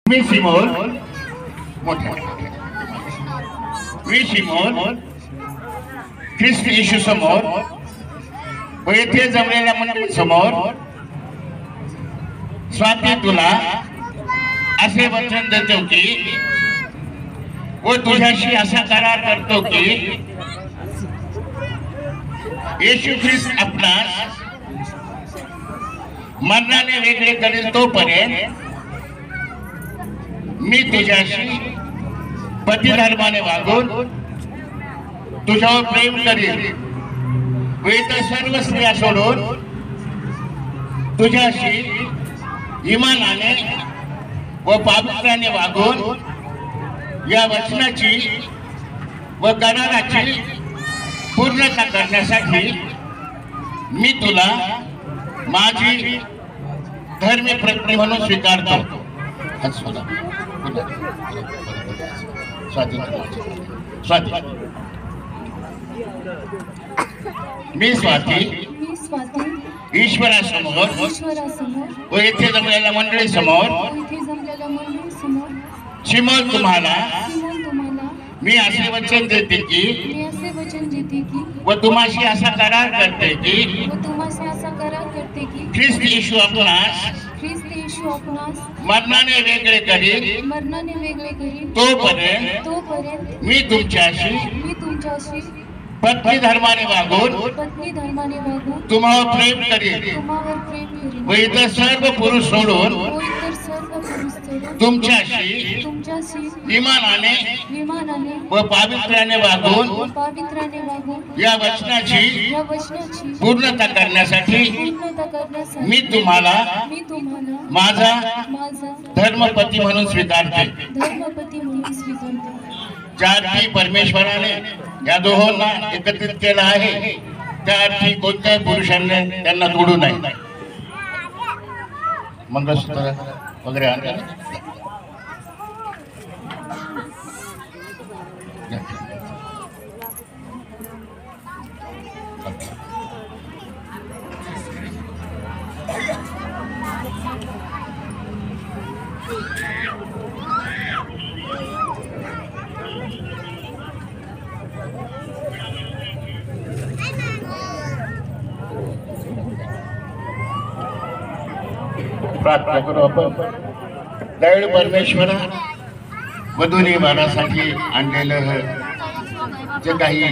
मी सिमोन मी सिमोन ख्रिस्त येशू समोर व येथे जमलेल्या मंडळी समोर स्वाती तुला असे वचन देतो की व तुझ्याशी असा करार करतो की येशू ख्रिस्त आपणास मरणाने वेगळे करेल तोपर्यंत मी तुझ्याशी पतिधर्माने वागून तुझ्यावर प्रेम करीन व इतर सर्व स्त्रिया सोडून तुझ्याशी इमानाने व पावित्र्याने वागून या वचनाची व कराराची पूर्णता करण्यासाठी मी तुला माझी धर्मी पत्नी म्हणून स्वीकारतो. स्वाती मी स्वाती ईश्वरासमोर व येथे जमलेल्या मंडळी समोर सिमोन तुम्हाला मी असे वचन देते की व तुम्हाशी असा करार करते की ख्रिस्त येशू आपणास मरणाने वेगळे करील तोपर्यंत मी तुमच्याशी पत्नी धर्माने वागून तुम्हावर प्रेम करील व इतर सर्व पुरुष सोडून तुमच्याशी इमानाने व पावित्र्याने वागून या वचनाची पूर्णता करण्यासाठी मी तुम्हाला माझा धर्मपती म्हणून स्वीकारते. ज्या अर्थी परमेश्वराने या दोहोंना एकत्रित केला आहे त्या अर्थी कोणत्याही पुरुषांनी त्यांना तोडू नये. मंगळसूत्र वगैरे आणलं प्रार्थना करू आपण. दयाळू परमेश्वरा, वधूने वरासाठी आणलेलं जे काही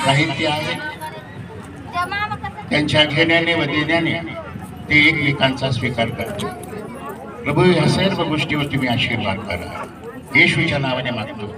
साहित्य आहे त्यांच्या घेण्याने व देण्याने ते एकमेकांचा स्वीकार करतो. प्रभू, या सर्व गोष्टीवर तुम्ही आशीर्वाद करा. येशूच्या नावाने मागतो.